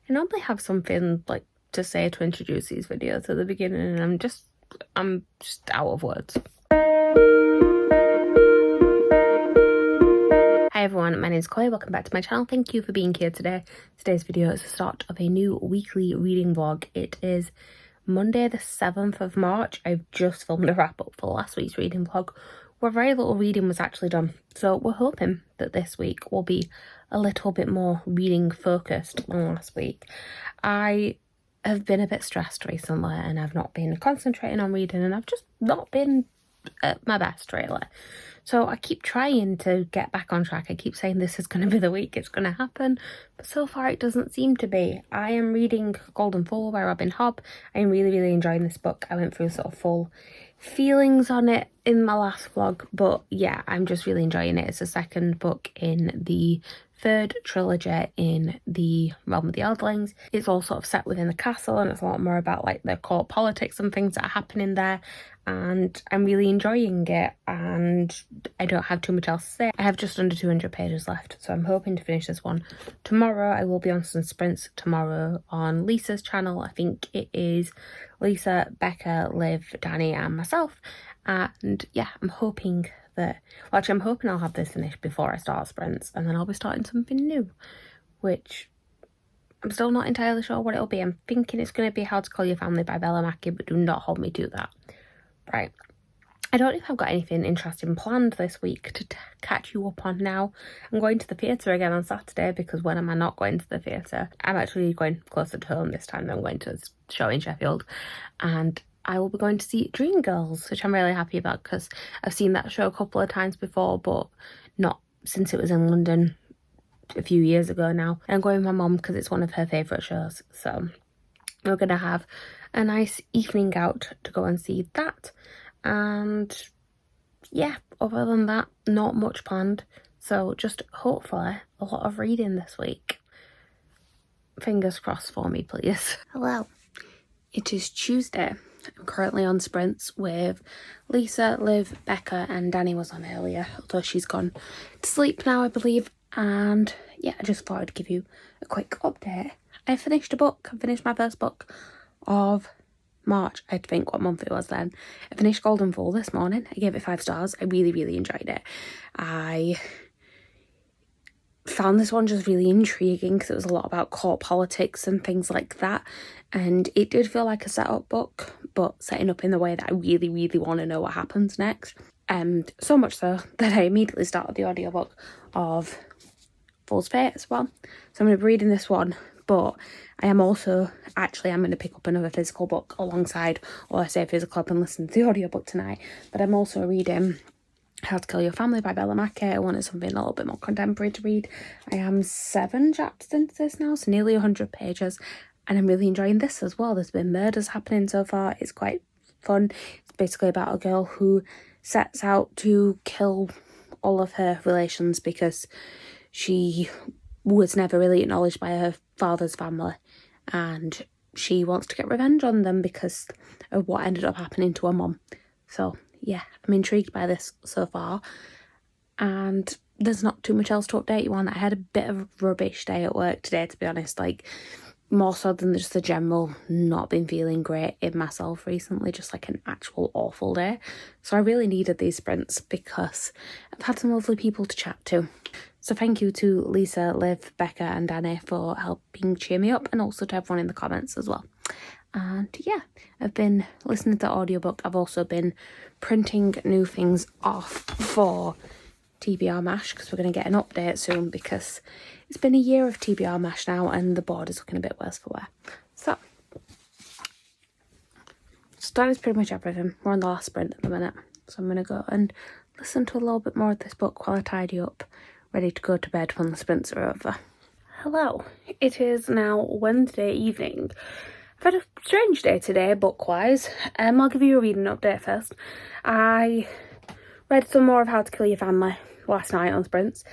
I normally have something like to say to introduce these videos at the beginning, and I'm just out of words. Hi everyone, my name is Chloe, welcome back to my channel. Thank you for being here today. Today's video is the start of a new weekly reading vlog. It is Monday the 7th of March. I've just filmed a wrap up for last week's reading vlog where very little reading was actually done. So we're hoping that this week will be a little bit more reading focused than last week. I have been a bit stressed recently and I've not been concentrating on reading, and I've just not been at my best really. So I keep trying to get back on track. I keep saying this is going to be the week, it's going to happen, but so far it doesn't seem to be. I am reading Golden Fool by Robin Hobb. I am really enjoying this book. I went through sort of full feelings on it in my last vlog, but yeah, I'm just really enjoying it. It's the second book in the third trilogy in the Realm of the Eldlings. It's all sort of set within the castle, and it's a lot more about like the court politics and things that are happening there, and I'm really enjoying it, and I don't have too much else to say. I have just under 200 pages left, so I'm hoping to finish this one tomorrow. I will be on some sprints tomorrow on Lisa's channel. I think it is Lisa, Becca, Liv, Danny and myself, and yeah, I'm hoping that, well, actually I'm hoping I'll have this finished before I start sprints, and then I'll be starting something new, which I'm still not entirely sure what it'll be. I'm thinking it's going to be How to Kill Your Family by Bella Mackie, but do not hold me to that. Right, I don't know if I've got anything interesting planned this week to catch you up on now. I'm going to the theatre again on Saturday, because when am I not going to the theatre? I'm actually going closer to home this time. I'm going to a show in Sheffield, and I will be going to see Dreamgirls, which I'm really happy about because I've seen that show a couple of times before, but not since it was in London a few years ago now. And I'm going with my mum because it's one of her favourite shows, so we're going to have a nice evening out to go and see that. And yeah, other than that, not much planned, so just hopefully a lot of reading this week. Fingers crossed for me, please. Hello, it is Tuesday. I'm currently on sprints with Lisa, Liv, Becca and Danny was on earlier, although she's gone to sleep now, I believe. And yeah, I just thought I'd give you a quick update. I finished a book. I finished my first book of March. I had to think what month it was then. I finished Golden Fool this morning. I gave it 5 stars. I really enjoyed it. I found this one just really intriguing because it was a lot about court politics and things like that, and it did feel like a setup book, but setting up in the way that I really want to know what happens next. So much so that I immediately started the audiobook of Fool's Fate as well. So I'm going to be reading this one, but I am also I'm going to pick up another physical book alongside, or I say physical, I've been listening to the audiobook tonight, but I'm also reading How to Kill Your Family by Bella Mackie. I wanted something a little bit more contemporary to read. I am 7 chapters into this now, so nearly 100 pages, and I'm really enjoying this as well. There's been murders happening so far. It's quite fun. It's basically about a girl who sets out to kill all of her relations because she was never really acknowledged by her father's family, and she wants to get revenge on them because of what ended up happening to her mum. So yeah, I'm intrigued by this so far, and there's not too much else to update you on. I had a bit of a rubbish day at work today, to be honest, like more so than just the general not been feeling great in myself recently, just like an actual awful day. So I really needed these sprints because I've had some lovely people to chat to. So thank you to Lisa, Liv, Becca and Danny for helping cheer me up, and also to everyone in the comments as well. And yeah, I've been listening to the audiobook. I've also been printing new things off for TBR MASH because we're going to get an update soon, because it's been a year of TBR MASH now and the board is looking a bit worse for wear. So that is pretty much everything. We're on the last sprint at the minute, so I'm going to go and listen to a little bit more of this book while I tidy up, ready to go to bed when the sprints are over. Hello, it is now Wednesday evening. I've had a strange day today, book-wise. I'll give you a reading update first. I read some more of How to Kill Your Family last night on sprints.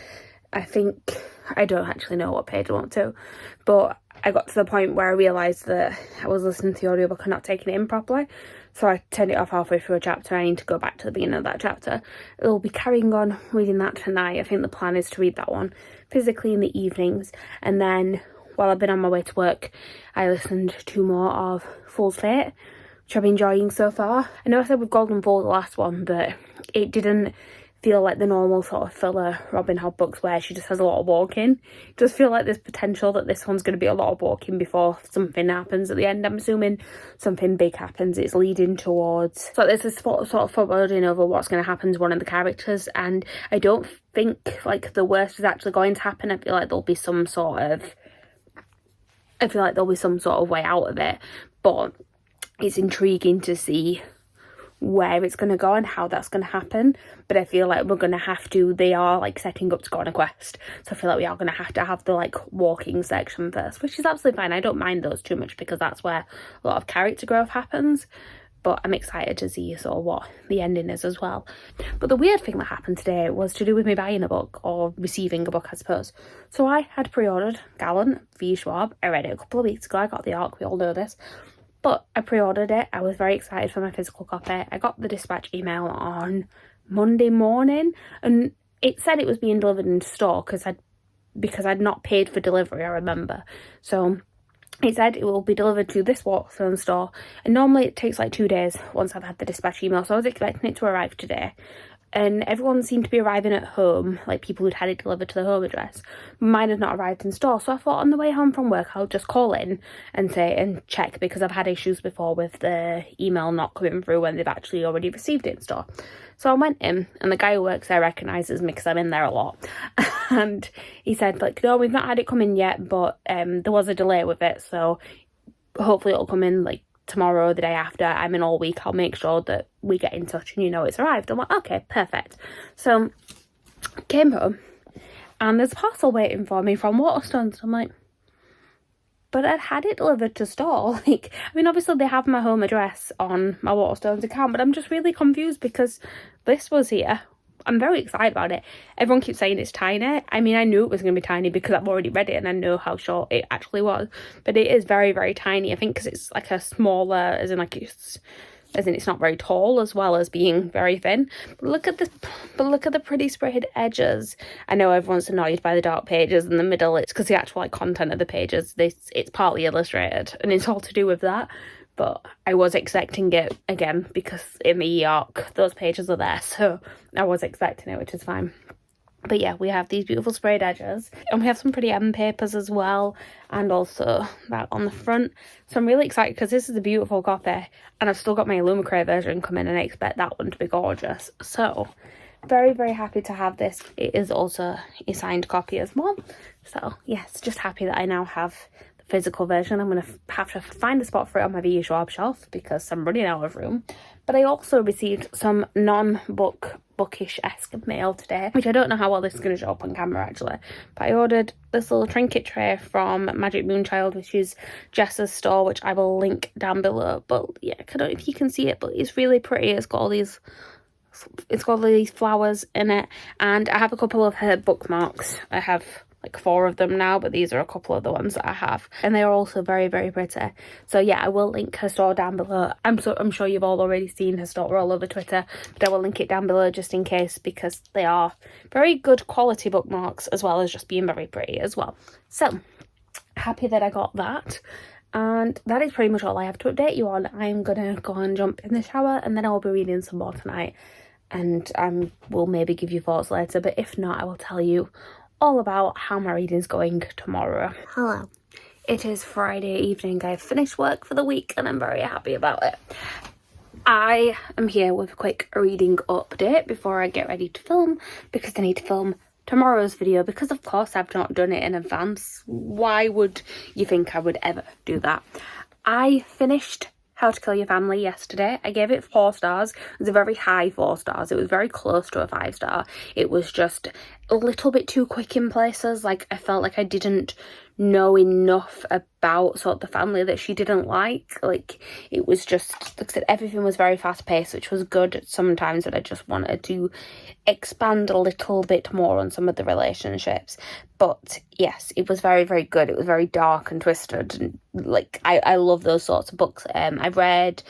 I don't actually know what page I want to, but I got to the point where I realised that I was listening to the audiobook and not taking it in properly. So I turned it off halfway through a chapter. I need to go back to the beginning of that chapter. I'll be carrying on reading that tonight. I think the plan is to read that one physically in the evenings, and then while I've been on my way to work, I listened to more of Fool's Fate, which I've been enjoying so far. I know I said with Golden Fool the last one, but it didn't feel like the normal sort of filler Robin Hood books where she just has a lot of walking. It does feel like there's potential that this one's going to be a lot of walking before something happens at the end. I'm assuming something big happens. It's leading towards, so there's this sort of foreboding over what's going to happen to one of the characters, and I don't think like the worst is actually going to happen. I feel like there'll be some sort of way out of it, but it's intriguing to see where it's going to go and how that's going to happen. But I feel like we're going to have to, they are like setting up to go on a quest, so I feel like we are going to have the like walking section first, which is absolutely fine. I don't mind those too much because that's where a lot of character growth happens, but I'm excited to see sort of what the ending is as well. But the weird thing that happened today was to do with me buying a book, or receiving a book I suppose. So I had pre-ordered Gallant, V. Schwab. I read it a couple of weeks ago. I got the ARC, we all know this. But I pre-ordered it. I was very excited for my physical copy. I got the dispatch email on Monday morning, and it said it was being delivered in store because I'd not paid for delivery, I remember. So it said it will be delivered to this Waterstone store, and normally it takes like 2 days once I've had the dispatch email, so I was expecting it to arrive today. And everyone seemed to be arriving at home, like people who'd had it delivered to the home address. Mine had not arrived in store, so I thought on the way home from work I'll just call in and check, because I've had issues before with the email not coming through when they've actually already received it in store. So I went in, and the guy who works there recognises me because I'm in there a lot. And he said, like, no, we've not had it come in yet, but there was a delay with it, so hopefully it'll come in like tomorrow or the day after. I'm in all week. I'll make sure that we get in touch and you know it's arrived. I'm like, okay, perfect. So came home and there's a parcel waiting for me from Waterstones. I'm like, but I'd had it delivered to store. Like, I mean, obviously they have my home address on my Waterstones account, but I'm just really confused because this was here. I'm very excited about it. Everyone keeps saying it's tiny. I mean, I knew it was going to be tiny because I've already read it and I know how short it actually was. But it is very, very tiny. I think because it's like a smaller, as in it's not very tall, as well as being very thin. But look at the pretty sprayed edges. I know everyone's annoyed by the dark pages in the middle. It's because the actual like content of the pages, it's partly illustrated and it's all to do with that. But I was expecting it again because in the ARC those pages are there, so I was expecting it, which is fine. But yeah, we have these beautiful sprayed edges, and we have some pretty end papers as well, and also that on the front. So I'm really excited because this is a beautiful copy, and I've still got my Illumicrate version coming, and I expect that one to be gorgeous. So very, very happy to have this. It is also a signed copy as well. So yes, just happy that I now have the physical version. I'm going to have to find a spot for it on my V. Schwab shelf because I'm running out of room. But I also received some bookish-esque mail today, which I don't know how well this is going to show up on camera actually. But I ordered this little trinket tray from Magic Moonchild, which is Jess's store, which I will link down below. But yeah, I don't know if you can see it, but it's really pretty. It's got all these flowers in it, and I have a couple of her bookmarks. I have like 4 of them now, but these are a couple of the ones that I have, and they are also very, very pretty. So yeah, I will link her store down below. I'm sure you've all already seen her store all over Twitter, but I will link it down below just in case, because they are very good quality bookmarks as well as just being very pretty as well. So happy that I got that. And that is pretty much all I have to update you on. I'm gonna go and jump in the shower, and then I will be reading some more tonight, and will maybe give you thoughts later, but if not, I will tell you all about how my reading's going tomorrow. Hello. It is Friday evening. I've finished work for the week and I'm very happy about it. I am here with a quick reading update before I get ready to film, because I need to film tomorrow's video, because of course I've not done it in advance. Why would you think I would ever do that? I finished How to Kill Your Family yesterday. I gave it 4 stars. It was a very high 4 stars. It was very close to a 5-star. It was just a little bit too quick in places. Like, I felt like I didn't know enough about sort of the family that she didn't like. Like, it was just, like I said, everything was very fast paced, which was good sometimes, but I just wanted to expand a little bit more on some of the relationships. But yes, it was very, very good. It was very dark and twisted, and like I love those sorts of books. I've read,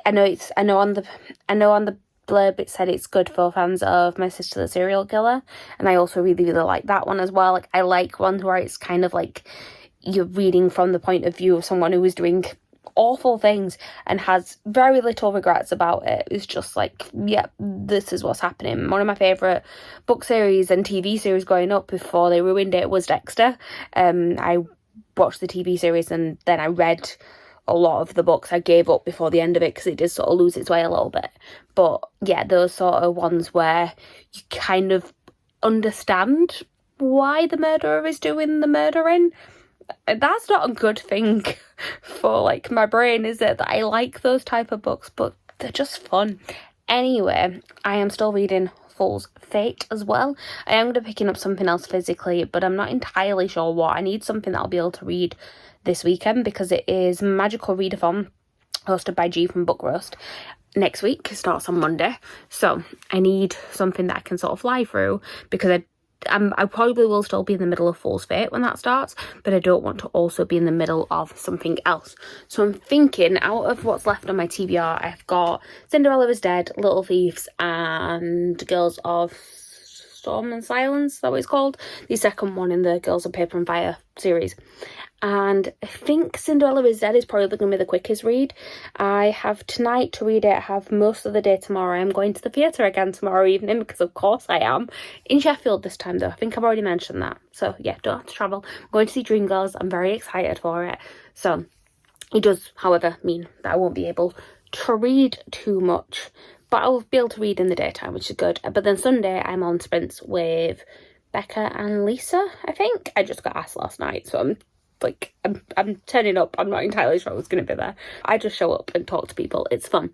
I know on the blurb it said it's good for fans of My Sister the Serial Killer, and I also really, really like that one as well. Like, I like ones where it's kind of like, you're reading from the point of view of someone who is doing awful things and has very little regrets about it. It's just like, yep, this is what's happening. One of my favourite book series and TV series growing up before they ruined it was Dexter. I watched the TV series and then I read a lot of the books. I gave up before the end of it because it did sort of lose its way a little bit. But yeah, those sort of ones where you kind of understand why the murderer is doing the murdering. That's not a good thing for like my brain, is it? That I like those type of books, but they're just fun. Anyway, I am still reading Fool's Fate as well. I am going to be picking up something else physically, but I'm not entirely sure what. I need something that I'll be able to read this weekend because it is Magical Readathon hosted by G from Book Roast. Next week starts on Monday, so I need something that I can sort of fly through because I probably will still be in the middle of Fool's Fate when that starts, but I don't want to also be in the middle of something else. So I'm thinking, out of what's left on my TBR, I've got Cinderella is Dead, Little Thieves, and Girls of Storm and Silence, is that what it's called? The second one in the Girls of Paper and Fire series. And I think Cinderella is Dead is probably going to be the quickest read. I have tonight to read it. I have most of the day tomorrow. I'm going to the theatre again tomorrow evening because of course I am. In Sheffield this time though. I think I've already mentioned that. So yeah, don't have to travel. I'm going to see Dreamgirls. I'm very excited for it. So it does, however, mean that I won't be able to read too much. But I'll be able to read in the daytime, which is good. But then Sunday I'm on sprints with Becca and Lisa, I think. I just got asked last night, so I'm turning up. I'm not entirely sure who's going to be there. I just show up and talk to people. It's fun.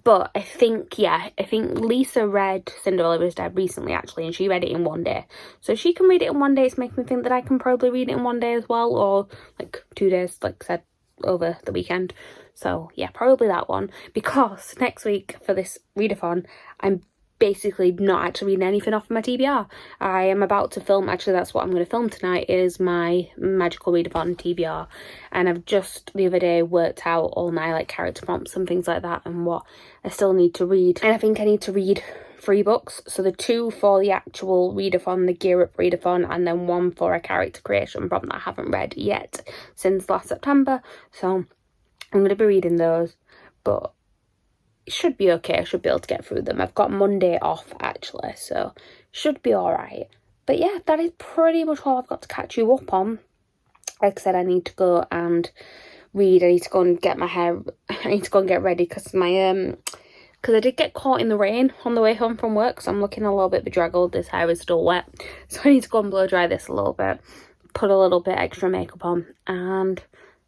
But I think Lisa read Cinderella is Dead recently, actually, and she read it in one day. So if she can read it in one day, it's making me think that I can probably read it in one day as well, or like 2 days, like I said, over the weekend. So yeah, probably that one. Because next week for this readathon, I'm basically not actually reading anything off of my TBR. I am about to film, actually that's what I'm going to film tonight, is my Magical Readathon TBR, and I've just the other day worked out all my like character prompts and things like that and what I still need to read, and I think I need to read 3 books, so the 2 for the actual readathon, the Gear Up readathon, and then 1 for a character creation prompt that I haven't read yet since last September. So I'm going to be reading those, but it should be okay. I should be able to get through them. I've got Monday off actually, so should be alright. But yeah, that is pretty much all I've got to catch you up on. Like I said, I need to go and read. I need to go and get my hair, I need to go and get ready because my because I did get caught in the rain on the way home from work, so I'm looking a little bit bedraggled. This hair is still wet, so I need to go and blow dry this a little bit, put a little bit extra makeup on, and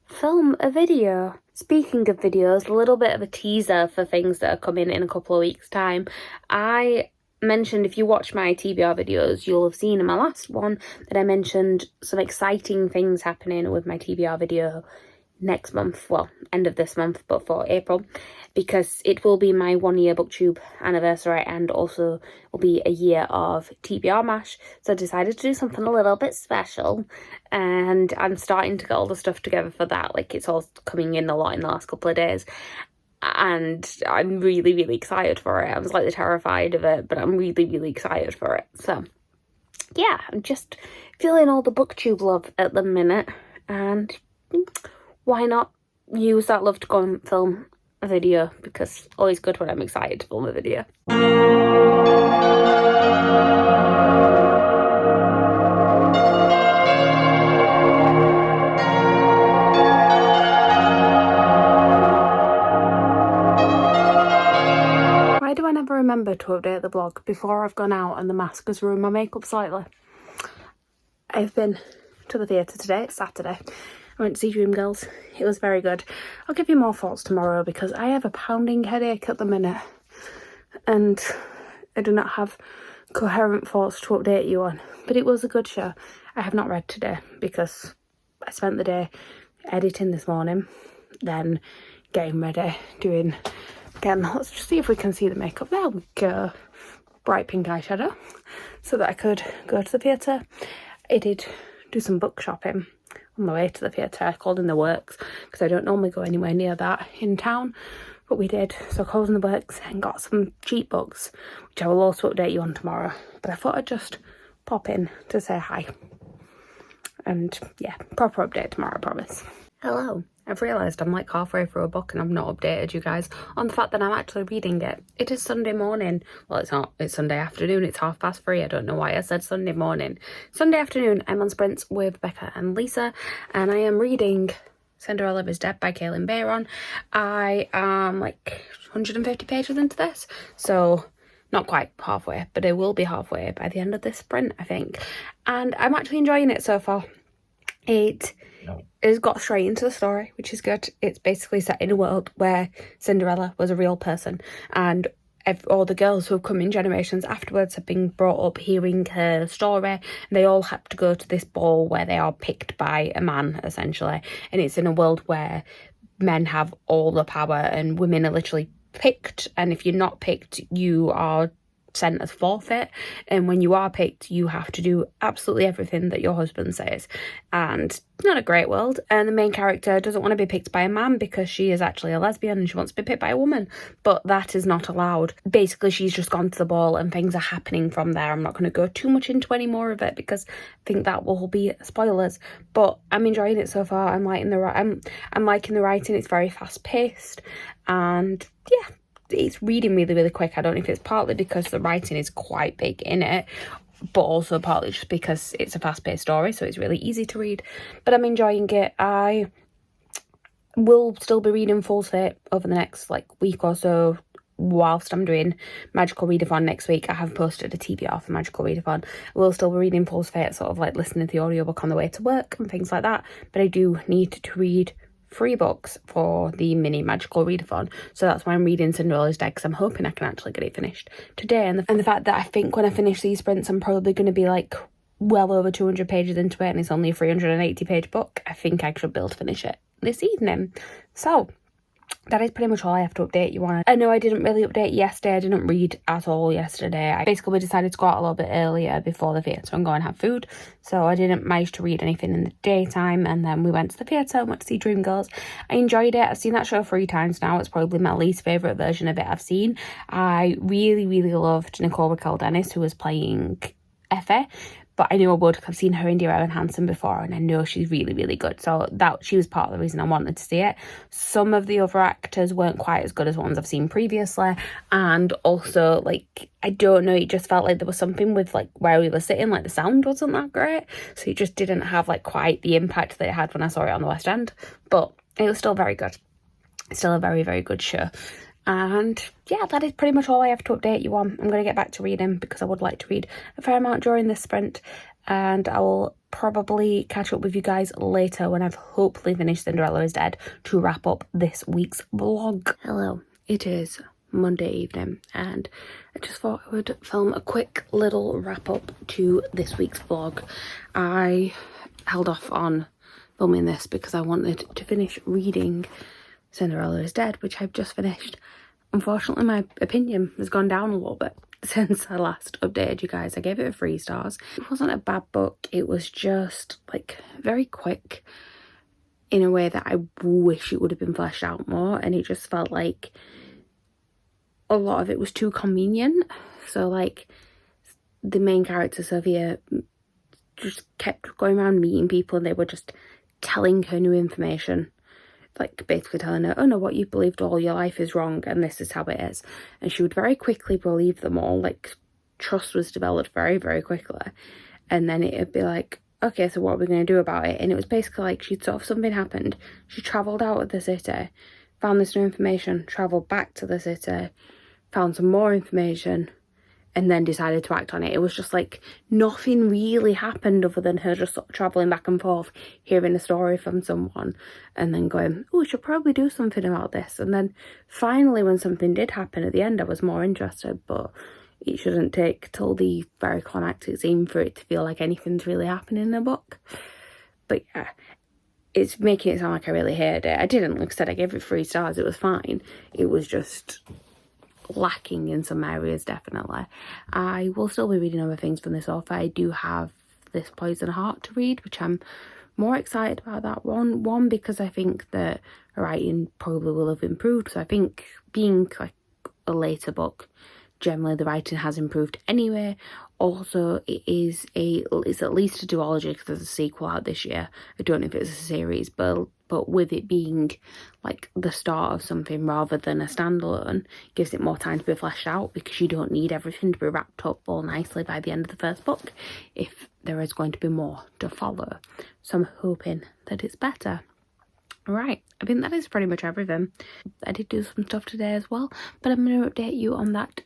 film a video. Speaking of videos, a little bit of a teaser for things that are coming in a couple of weeks' time. I mentioned, if you watch my TBR videos, you'll have seen in my last one that I mentioned some exciting things happening with my TBR video next month, well, end of this month, but for April, because it will be my 1-year booktube anniversary and also will be a year of TBR MASH, so I decided to do something a little bit special, and I'm starting to get all the stuff together for that. Like, it's all coming in a lot in the last couple of days, and I'm really, really excited for it. I was slightly terrified of it, but I'm really, really excited for it. So yeah, I'm just feeling all the booktube love at the minute, and why not use that love to go and film a video, because it's always good when I'm excited to film a video. Why do I never remember to update the vlog before I've gone out and the mask has ruined my makeup slightly? I've been to the theatre today, it's Saturday. I went to see Dreamgirls. It was very good. I'll give you more thoughts tomorrow because I have a pounding headache at the minute and I do not have coherent thoughts to update you on. But it was a good show. I have not read today because I spent the day editing this morning, then getting ready, doing, again, let's just see if we can see the makeup. There we go. Bright pink eyeshadow so that I could go to the theatre. I did do some book shopping on my way to the theatre. I called in the Works because I don't normally go anywhere near that in town, but we did. So I called in the Works and got some cheap books, which I will also update you on tomorrow. But I thought I'd just pop in to say hi. And yeah, proper update tomorrow, I promise. Hello. I've realised I'm like halfway through a book and I've not updated you guys on the fact that I'm actually reading it. It is Sunday morning. Well, it's not. It's Sunday afternoon. It's 3:30. I don't know why I said Sunday morning. Sunday afternoon, I'm on sprints with Becca and Lisa, and I am reading Cinderella is Dead by Kailyn Bayron. I am like 150 pages into this, so not quite halfway, but I will be halfway by the end of this sprint, I think. And I'm actually enjoying it so far. It has got straight into the story, which is good. It's basically set in a world where Cinderella was a real person, and all the girls who have come in generations afterwards have been brought up hearing her story, and they all have to go to this ball where they are picked by a man, essentially. And it's in a world where men have all the power and women are literally picked, and if you're not picked, you are sent as forfeit, and when you are picked, you have to do absolutely everything that your husband says. And it's not a great world, and the main character doesn't want to be picked by a man because she is actually a lesbian and she wants to be picked by a woman, but that is not allowed. Basically, she's just gone to the ball and things are happening from there. I'm not going to go too much into any more of it because I think that will be spoilers, but I'm enjoying it so far. I'm liking the writing. It's very fast paced, and yeah, it's reading really, really quick. I don't know if it's partly because the writing is quite big in it, but also partly just because it's a fast-paced story, so it's really easy to read. But I'm enjoying it. I will still be reading Fool's Fate over the next week or so whilst I'm doing Magical Readathon next week. I have posted a TBR for Magical Readathon. I will still be reading Fool's Fate, sort of listening to the audiobook on the way to work and things like that, but I do need to read 3 books for the mini Magical Readathon, so that's why I'm reading Cinderella's Dead, because I'm hoping I can actually get it finished today. And the fact that I think when I finish these sprints I'm probably going to be well over 200 pages into it, and it's only a 380 page book, I think I should be able to finish it this evening. So that is pretty much all I have to update you on. I know I didn't really update yesterday. I didn't read at all yesterday. We decided to go out a little bit earlier before the theatre and go and have food, so I didn't manage to read anything in the daytime, and then we went to the theatre and went to see Dreamgirls. I enjoyed it. I've seen that show 3 times now. It's probably my least favourite version of it I've seen. I really, really loved Nicole Raquel Dennis, who was playing Effie, but I knew I would because I've seen her in Dear Evan Hansen before, and I know she's really, really good. So she was part of the reason I wanted to see it. Some of the other actors weren't quite as good as ones I've seen previously, and also I don't know, it just felt like there was something with where we were sitting, the sound wasn't that great, so it just didn't have quite the impact that it had when I saw it on the West End. But it was still very good. It's still a very, very good show. And yeah, that is pretty much all I have to update you on. I'm going to get back to reading because I would like to read a fair amount during this sprint, and I will probably catch up with you guys later when I've hopefully finished Cinderella is Dead to wrap up this week's vlog. Hello, it is Monday evening, and I just thought I would film a quick little wrap up to this week's vlog. I held off on filming this because I wanted to finish reading Cinderella is Dead, which I've just finished. Unfortunately, my opinion has gone down a little bit since I last updated you guys. I gave it 3 stars. It wasn't a bad book. It was just very quick in a way that I wish it would have been fleshed out more, and it just felt like a lot of it was too convenient. So the main character Sophia just kept going around meeting people, and they were just telling her new information, basically telling her, oh no, what you believed all your life is wrong and this is how it is. And she would very quickly believe them all. Trust was developed very, very quickly. And then it'd be okay, so what are we going to do about it? And it was basically she'd something happened. She travelled out of the city, found this new information, travelled back to the city, found some more information, and then decided to act on it. It was just nothing really happened other than her just travelling back and forth, hearing a story from someone, and then going, oh, we should probably do something about this. And then finally, when something did happen at the end, I was more interested, but it shouldn't take till the very climactic scene for it to feel like anything's really happening in the book. But yeah, it's making it sound like I really hated it. I didn't. Like I said, I gave it 3 stars. It was fine. It was just lacking in some areas, definitely. I will still be reading other things from this author. I do have This Poison Heart to read, which I'm more excited about that one because I think that her writing probably will have improved. So I think being a later book, generally the writing has improved anyway. Also, it's at least a duology because there's a sequel out this year. I don't know if it's a series, but with it being like the start of something rather than a standalone, gives it more time to be fleshed out, because you don't need everything to be wrapped up all nicely by the end of the first book if there is going to be more to follow. So I'm hoping that it's better. Right, I think that is pretty much everything. I did do some stuff today as well, but I'm going to update you on that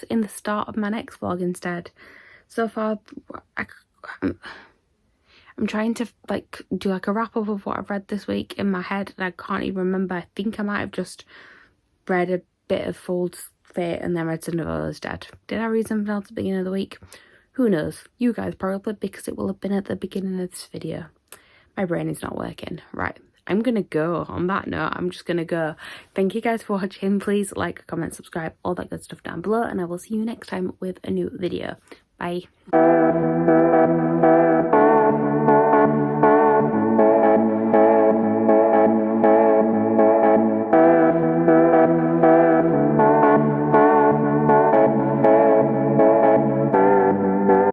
in the start of my next vlog instead. So far, I'm trying to like do like a wrap up of what I've read this week in my head, and I can't even remember. I think I might have just read a bit of Fold's Fate and then read Cinderella's Dead. Did I read something else at the beginning of the week? Who knows? You guys probably, because it will have been at the beginning of this video. My brain is not working. Right, I'm gonna go. On that note, I'm just gonna go. Thank you guys for watching. Please like, comment, subscribe, all that good stuff down below, and I will see you next time with a new video. Bye.